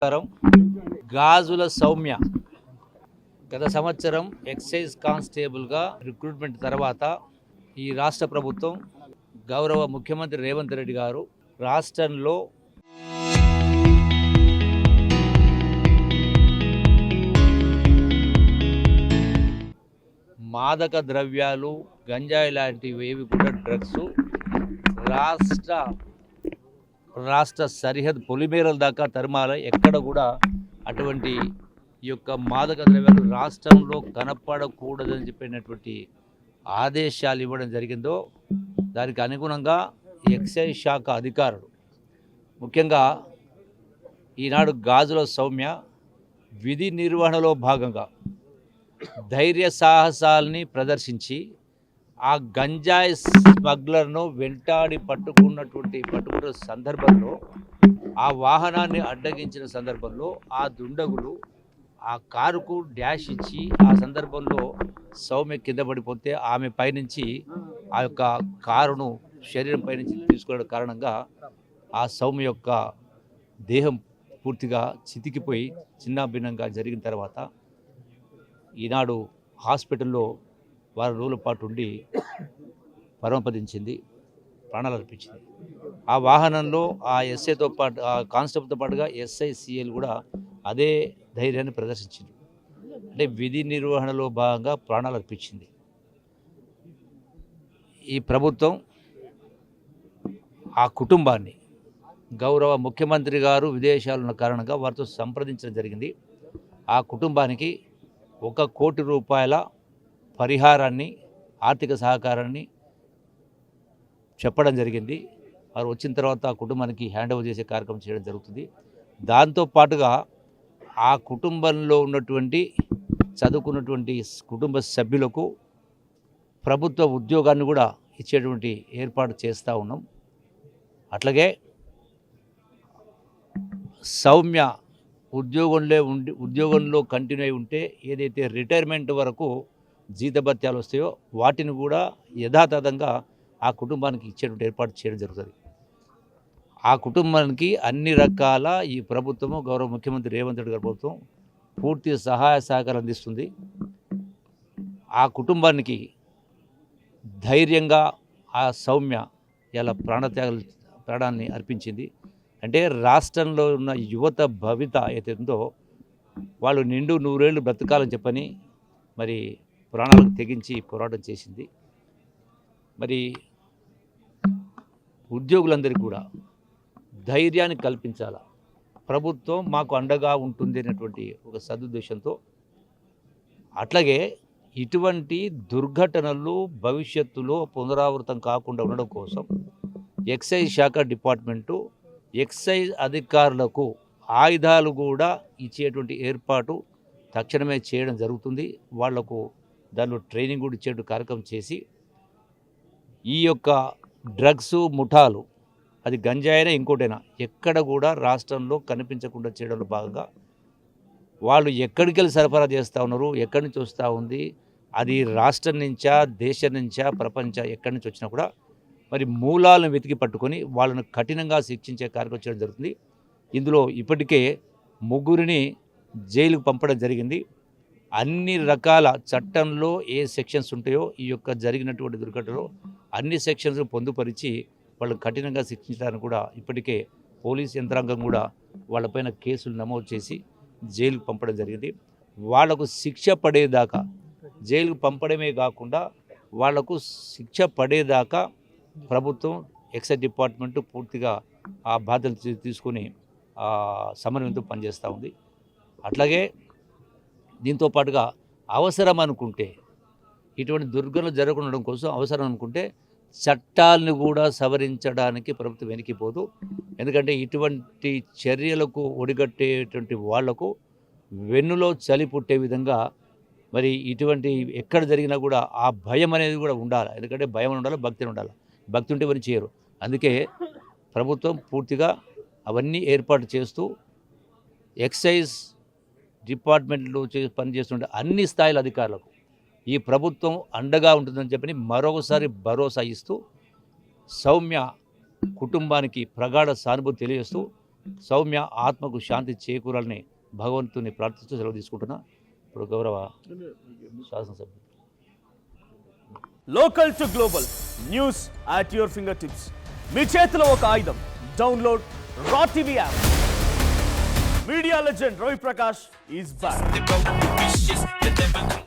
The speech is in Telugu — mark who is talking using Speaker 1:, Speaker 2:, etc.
Speaker 1: నమస్కారం. గాజుల సౌమ్య గత సంవత్సరం ఎక్సైజ్ కానిస్టేబుల్గా రిక్రూట్మెంట్ తర్వాత ఈ రాష్ట్ర ప్రభుత్వం గౌరవ ముఖ్యమంత్రి రేవంత్ రెడ్డి గారు రాష్ట్రంలో మాదక ద్రవ్యాలు గంజాయి లాంటివి ఏవి కూడా డ్రగ్స్ రాష్ట్ర సరిహద్దు పొలిమేరల దాకా తరుమాల ఎక్కడ కూడా అటువంటి ఈ యొక్క మాదక ద్రవ్యాలు రాష్ట్రంలో కనపడకూడదని చెప్పినటువంటి ఆదేశాలు ఇవ్వడం జరిగిందో దానికి అనుగుణంగా ఎక్సైజ్ శాఖ అధికారులు ముఖ్యంగా ఈనాడు గాజుల సౌమ్య విధి నిర్వహణలో భాగంగా ధైర్య సాహసాలని ప్రదర్శించి ఆ గంజాయి స్మగ్లర్ను వెంటాడి పట్టుకున్న సందర్భంలో ఆ వాహనాన్ని అడ్డగించిన సందర్భంలో ఆ దుండగులు ఆ కారుకు డ్యాష్ ఇచ్చి ఆ సందర్భంలో సౌమ్య కింద పడిపోతే ఆమె పైనుంచి ఆ యొక్క కారును శరీరం పైనుంచి తీసుకోవడం కారణంగా ఆ సౌమ్య యొక్క దేహం పూర్తిగా చితికిపోయి చిన్నాభిన్నంగా జరిగిన తర్వాత ఈనాడు హాస్పిటల్లో వారం రోజుల పాటు ఉండి పరమపదించింది, ప్రాణాలు అర్పించింది. ఆ వాహనంలో ఆ ఎస్ఐతో పాటు ఆ కానిస్టేబుల్తో పాటుగా ఎస్ఐసిఎల్ కూడా అదే ధైర్యాన్ని ప్రదర్శించింది. అంటే విధి నిర్వహణలో భాగంగా ప్రాణాలు అర్పించింది. ఈ ప్రభుత్వం ఆ కుటుంబాన్ని గౌరవ ముఖ్యమంత్రి గారు విదేశాలు ఉన్న కారణంగా వారితో సంప్రదించడం జరిగింది. ఆ కుటుంబానికి 1 కోటి రూపాయల పరిహారాన్ని, ఆర్థిక సహకారాన్ని చెప్పడం జరిగింది. వారు వచ్చిన తర్వాత ఆ కుటుంబానికి హ్యాండ్ ఓవర్ చేసే కార్యక్రమం చేయడం జరుగుతుంది. దాంతోపాటుగా ఆ కుటుంబంలో ఉన్నటువంటి చదువుకున్నటువంటి కుటుంబ సభ్యులకు ప్రభుత్వ ఉద్యోగాన్ని కూడా ఇచ్చేటువంటి ఏర్పాటు చేస్తూ ఉన్నాం. అట్లాగే సౌమ్య ఉద్యోగంలో కంటిన్యూ అయి ఉంటే ఏదైతే రిటైర్మెంట్ వరకు జీతభత్యాలు వస్తాయో వాటిని కూడా యథాతథంగా ఆ కుటుంబానికి ఇచ్చేటువంటి ఏర్పాటు చేయడం జరుగుతుంది. ఆ కుటుంబానికి అన్ని రకాల ఈ ప్రభుత్వము గౌరవ ముఖ్యమంత్రి రేవంత్ రెడ్డి గారి ప్రభుత్వం పూర్తి సహాయ సహకారం అందిస్తుంది. ఆ కుటుంబానికి ధైర్యంగా ఆ సౌమ్య ఇలా ప్రాణాన్ని అర్పించింది. అంటే రాష్ట్రంలో ఉన్న యువత భవిత ఏదైతే ఉందో వాళ్ళు నిండు 100 ఏళ్ళు బ్రతకాలని చెప్పని మరి ప్రాణాలకు తెగించి పోరాటం చేసింది. మరి ఉద్యోగులందరికీ కూడా ధైర్యాన్ని కల్పించాలా, ప్రభుత్వం మాకు అండగా ఉంటుంది అనేటువంటి ఒక సదుద్దేశంతో, అట్లాగే ఇటువంటి దుర్ఘటనలు భవిష్యత్తులో పునరావృతం కాకుండా ఉండడం కోసం ఎక్సైజ్ శాఖ డిపార్ట్మెంటు ఎక్సైజ్ అధికారులకు ఆయుధాలు కూడా ఇచ్చేటువంటి ఏర్పాటు తక్షణమే చేయడం జరుగుతుంది. వాళ్లకు దానిలో ట్రైనింగ్ కూడా ఇచ్చేటువంటి కార్యక్రమం చేసి ఈ యొక్క డ్రగ్స్ ముఠాలు అది గంజాయినా ఇంకోటైనా ఎక్కడ కూడా రాష్ట్రంలో కనిపించకుండా చేయడంలో భాగంగా వాళ్ళు ఎక్కడికి వెళ్ళి సరఫరా చేస్తూ ఉన్నారు, ఎక్కడి నుంచి వస్తూ ఉంది, అది రాష్ట్రం నుంచా దేశం నుంచా ప్రపంచ ఎక్కడి నుంచి వచ్చినా కూడా మరి మూలాలను వెతికి పట్టుకొని వాళ్ళను కఠినంగా శిక్షించే కార్యక్రమం చేయడం జరుగుతుంది. ఇందులో ఇప్పటికే 3 జైలుకు పంపడం జరిగింది. అన్ని రకాల చట్టంలో ఏ సెక్షన్స్ ఉంటాయో ఈ యొక్క జరిగినటువంటి దుర్ఘటనలో అన్ని సెక్షన్స్ పొందుపరిచి వాళ్ళని కఠినంగా శిక్షించడానికి కూడా ఇప్పటికే పోలీస్ యంత్రాంగం కూడా వాళ్ళపైన కేసులు నమోదు చేసి జైలుకు పంపడం జరిగింది. వాళ్లకు శిక్ష పడేదాకా, జైలుకు పంపడమే కాకుండా వాళ్లకు శిక్ష పడేదాకా ప్రభుత్వం ఎక్సైజ్ డిపార్ట్మెంటు పూర్తిగా ఆ బాధ్యతలు తీసుకొని సమన్వయంతో పనిచేస్తూ ఉంది. అట్లాగే దీంతో పాటుగా అవసరం అనుకుంటే ఇటువంటి దుర్ఘటనలు జరగకుండా కోసం అవసరం అనుకుంటే చట్టాలను కూడా సవరించడానికి ప్రభుత్వం వెనక్కిపోదు. ఎందుకంటే ఇటువంటి చర్యలకు ఒడిగట్టేటువంటి వాళ్లకు వెన్నులో చలి పుట్టే విధంగా మరి ఇటువంటి ఎక్కడ జరిగినా కూడా ఆ భయం అనేది కూడా ఉండాలి. ఎందుకంటే భయం ఉండాలి, భక్తి ఉండాలి. భక్తి ఉంటే ఎవరు చేయరు. అందుకే ప్రభుత్వం పూర్తిగా అవన్నీ ఏర్పాటు చేస్తూ ఎక్సైజ్ డిపార్ట్మెంట్లో పనిచేస్తుండే అన్ని స్థాయిల అధికారులకు ఈ ప్రభుత్వం అండగా ఉంటుందని చెప్పని మరొకసారి భరోసా ఇస్తూ సౌమ్య కుటుంబానికి ప్రగాఢ సానుభూతి తెలియజేస్తూ సౌమ్య ఆత్మకు శాంతి చేకూరాలని భగవంతుని ప్రార్థిస్తూ సెలవు తీసుకుంటున్నా. ఇప్పుడు గౌరవ శాసనసభ్యులు.
Speaker 2: Local to global news at your finger tips. మీ చేతిలో ఒక ఆయుధం. Download raw TV app. Media legend Ravi Prakash is back.